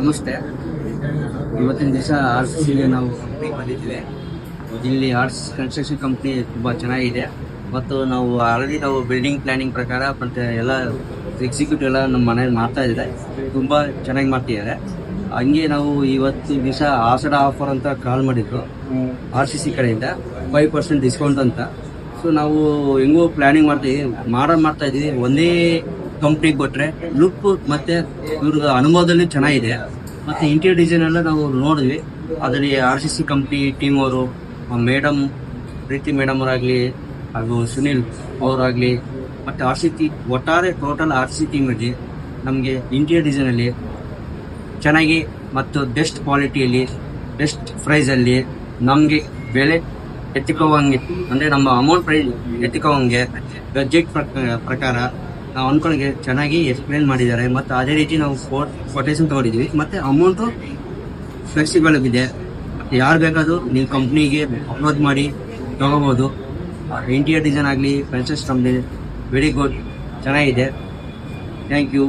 ನಮಸ್ತೆ. ಇವತ್ತಿನ ದಿವಸ RCCಗೆ ನಾವು ಕಂಪ್ನಿಗೆ ಬಂದಿದ್ದೀವಿ. ಇಲ್ಲಿ ಆರ್ಟ್ಸ್ ಕನ್ಸ್ಟ್ರಕ್ಷನ್ ಕಂಪ್ನಿ ತುಂಬ ಚೆನ್ನಾಗಿದೆ ಮತ್ತು ನಾವು ಆಲ್ರೆಡಿ ಬಿಲ್ಡಿಂಗ್ ಪ್ಲಾನಿಂಗ್ ಪ್ರಕಾರ ಮತ್ತು ಎಲ್ಲ ಎಕ್ಸಿಕ್ಯೂಟಿವ್ ಎಲ್ಲ ನಮ್ಮ ಮನೇಲಿ ಮಾಡ್ತಾ ಇದ್ದಾರೆ. ತುಂಬ ಚೆನ್ನಾಗಿ ಮಾಡ್ತಿದ್ದಾರೆ. ಹಂಗೆ ನಾವು ಇವತ್ತು ದಿವಸ ಆಸಡ ಆಫರ್ ಅಂತ ಕಾಲ್ ಮಾಡಿದ್ರು RCC ಕಡೆಯಿಂದ 5% ಡಿಸ್ಕೌಂಟ್ ಅಂತ. ಸೊ ನಾವು ಹೆಂಗೋ ಪ್ಲಾನಿಂಗ್ ಮಾಡ್ತಾ ಇದ್ದೀವಿ. ಒಂದೇ ಕಂಪ್ನಿಗೆ ಕೊಟ್ಟರೆ ಲುಕ್ ಮತ್ತು ಇವ್ರಿಗೆ ಅನುಭವದಲ್ಲಿ ಚೆನ್ನಾಗಿದೆ. ಮತ್ತು ಇಂಟೀರಿಯರ್ ಡಿಸೈನ್ ಎಲ್ಲ ನಾವು ನೋಡಿದ್ವಿ. ಅದರಲ್ಲಿ RCC ಕಂಪ್ನಿ ಟೀಮ್ ಅವರು ಮೇಡಮ್ ಪ್ರೀತಿ ಮೇಡಮ್ ಅವರಾಗಲಿ ಹಾಗೂ ಸುನಿಲ್ ಅವರಾಗಲಿ ಮತ್ತು RCC ಒಟ್ಟಾರೆ ಟೋಟಲ್ RCC ಟೀಮಲ್ಲಿ ನಮಗೆ ಇಂಟೀರಿಯರ್ ಡಿಸೈನಲ್ಲಿ ಚೆನ್ನಾಗಿ ಮತ್ತು ಬೆಸ್ಟ್ ಕ್ವಾಲಿಟಿಯಲ್ಲಿ ಬೆಸ್ಟ್ ಪ್ರೈಸಲ್ಲಿ ನಮಗೆ ಬೆಲೆ ಎತ್ತಿಕೋವಂಗೆ, ಅಂದರೆ ನಮ್ಮ ಅಮೌಂಟ್ ಪ್ರೈಸ್ ಎತ್ತಿಕೋವಂಗೆ ಬಜೆಟ್ ಪ್ರಕಾರ ನಾವು ಅಂದ್ಕೊಳ್ಳೋಂಗೆ ಚೆನ್ನಾಗಿ ಎಕ್ಸ್ಪ್ಲೇನ್ ಮಾಡಿದ್ದಾರೆ. ಮತ್ತು ಅದೇ ರೀತಿ ನಾವು ಕೊಟೇಶನ್ ತೊಗೊಂಡಿದ್ದೀವಿ ಮತ್ತು ಅಮೌಂಟು ಫ್ಲೆಕ್ಸಿಬಲ್ ಇದೆ. ಯಾರು ಬೇಕಾದರೂ ನೀವು ಕಂಪ್ನಿಗೆ ಅಪ್ಲೋಡ್ ಮಾಡಿ ತೊಗೋಬೋದು. ಇಂಟೀರಿಯರ್ ಡಿಸೈನ್ ಆಗಲಿ ಕನ್ಸ್ಟ್ರಕ್ಷನ್ ಕಂಪ್ನಿ ವೆರಿ ಗುಡ್, ಚೆನ್ನಾಗಿದೆ. Thank you.